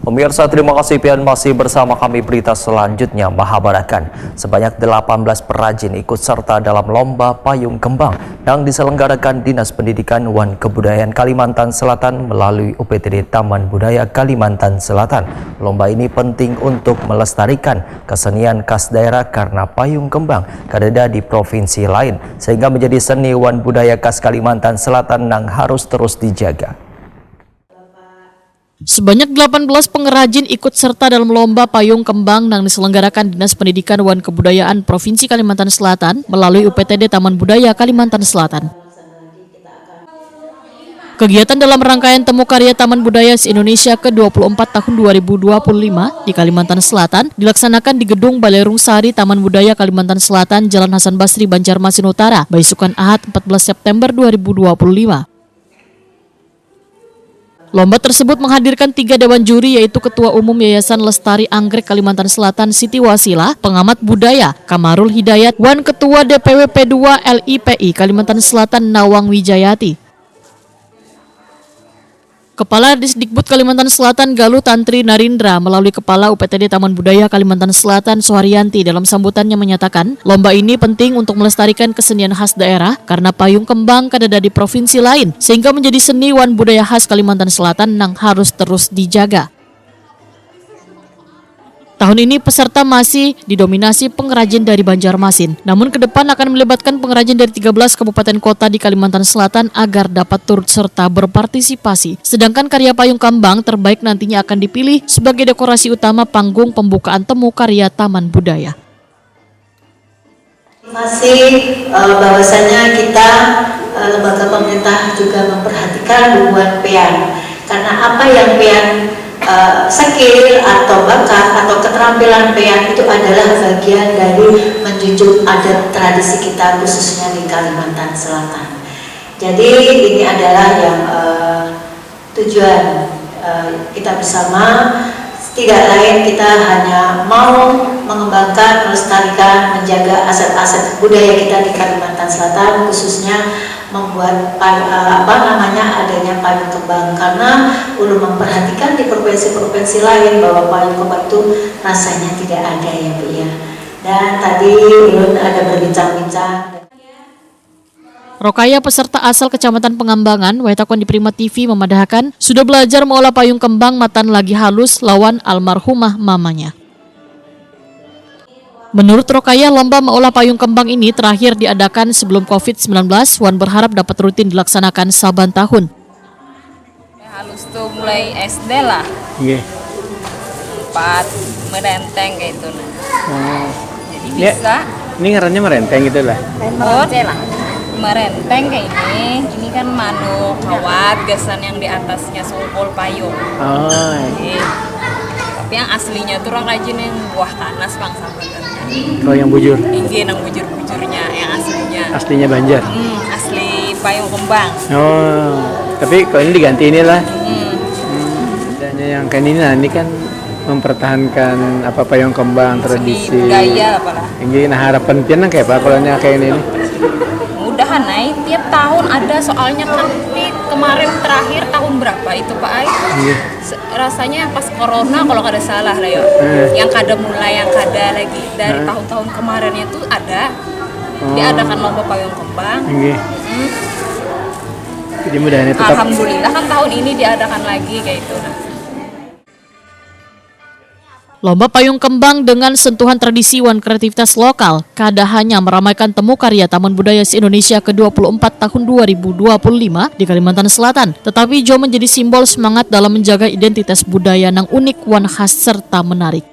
Pemirsa, terima kasih pian masih bersama kami. Berita selanjutnya, Mahabarakan. Sebanyak 18 perajin ikut serta dalam lomba payung kembang yang diselenggarakan Dinas Pendidikan dan Kebudayaan Kalimantan Selatan melalui UPTD Taman Budaya Kalimantan Selatan. Lomba ini penting untuk melestarikan kesenian khas daerah karena payung kembang ada di provinsi lain, sehingga menjadi seni wan budaya khas Kalimantan Selatan yang harus terus dijaga. Sebanyak 18 pengrajin ikut serta dalam lomba payung kembang yang diselenggarakan Dinas Pendidikan dan Kebudayaan Provinsi Kalimantan Selatan melalui UPTD Taman Budaya Kalimantan Selatan. Kegiatan dalam rangkaian Temu Karya Taman Budaya Indonesia ke-24 tahun 2025 di Kalimantan Selatan dilaksanakan di Gedung Balerung Sari Taman Budaya Kalimantan Selatan, Jalan Hasan Basri, Banjarmasin Utara, Baisukan Ahad 14 September 2025. Lomba tersebut menghadirkan 3 dewan juri, yaitu Ketua Umum Yayasan Lestari Anggrek Kalimantan Selatan Siti Wasila, pengamat budaya Kamarul Hidayat, dan Ketua DPW P2 LIPI Kalimantan Selatan Nawang Wijayati. Kepala Disdikbud Kalimantan Selatan Galuh Tantri Narindra melalui Kepala UPTD Taman Budaya Kalimantan Selatan Suharyanti dalam sambutannya menyatakan, lomba ini penting untuk melestarikan kesenian khas daerah karena payung kembang kadada di provinsi lain, sehingga menjadi seni wan budaya khas Kalimantan Selatan yang harus terus dijaga. Tahun ini peserta masih didominasi pengrajin dari Banjarmasin, namun ke depan akan melibatkan pengrajin dari 13 kabupaten kota di Kalimantan Selatan agar dapat turut serta berpartisipasi. Sedangkan karya payung kembang terbaik nantinya akan dipilih sebagai dekorasi utama panggung pembukaan Temu Karya Taman Budaya. Masih bahwasanya kita lembaga pemerintah juga memperhatikan hubungan pean, karena apa yang pean skill atau bakat atau keterampilan pean itu adalah bagian dari menjunjung adat tradisi kita khususnya di Kalimantan Selatan. Jadi ini adalah yang tujuan kita bersama, tidak lain kita hanya mau mengembangkan, melestarikan, menjaga aset-aset budaya kita di Kalimantan Selatan, khususnya membuat adanya payung kembang, karena perlu memperhatikan di provinsi-provinsi lain bahwa payung kembang itu rasanya tidak ada ya Bu ya. Dan tadi Ulun ada berbincang-bincang. Rokaya, peserta asal Kecamatan Pengambangan, Waitakon di Prima TV memadahkan sudah belajar mengolah payung kembang matan lagi halus lawan almarhumah mamanya. Menurut Rokaya, lomba mengolah payung kembang ini terakhir diadakan sebelum COVID-19. Wan berharap dapat rutin dilaksanakan saban tahun. Halus tuh mulai SD lah. Iya. 4 merenteng kayak itu. Jadi Ya, bisa. ini ngarannya merenteng gitu lah. Merenteng kayak ini. Ini kan manuk, kawat, gasan yang di atasnya songkol payung. Oh. Jadi, tapi yang aslinya tuh orang rajin yang buah kanas bang sahabatnya. Kalau yang bujur, Ini yang bujur-bujurnya, yang aslinya. aslinya Banjar. Asli payung kembang. Oh, tapi kalau ini diganti inilah. Hmm. Adanya yang kayak ini, nah ini kan mempertahankan apa payung kembang tradisi. Gaya apalah. Ini nah harapan pian kayak apa kalau kayak ini? Mudahan naik tiap tahun ada, soalnya kan kemarin terakhir tahun berapa itu Pak Ai? Iya. Rasanya pas corona kalau kada salah lah ya. Yang kada mulai, yang kada lagi dari tahun-tahun kemarin itu ada diadakan lomba payung kembang. Iya. Jadi mudahan tetap. Alhamdulillah kan tahun ini diadakan lagi kayak itu. Lomba payung kembang dengan sentuhan tradisi dan kreativitas lokal kada hanya meramaikan Temu Karya Taman Budaya Indonesia ke-24 tahun 2025 di Kalimantan Selatan, tetapi juga menjadi simbol semangat dalam menjaga identitas budaya yang unik, wan khas serta menarik.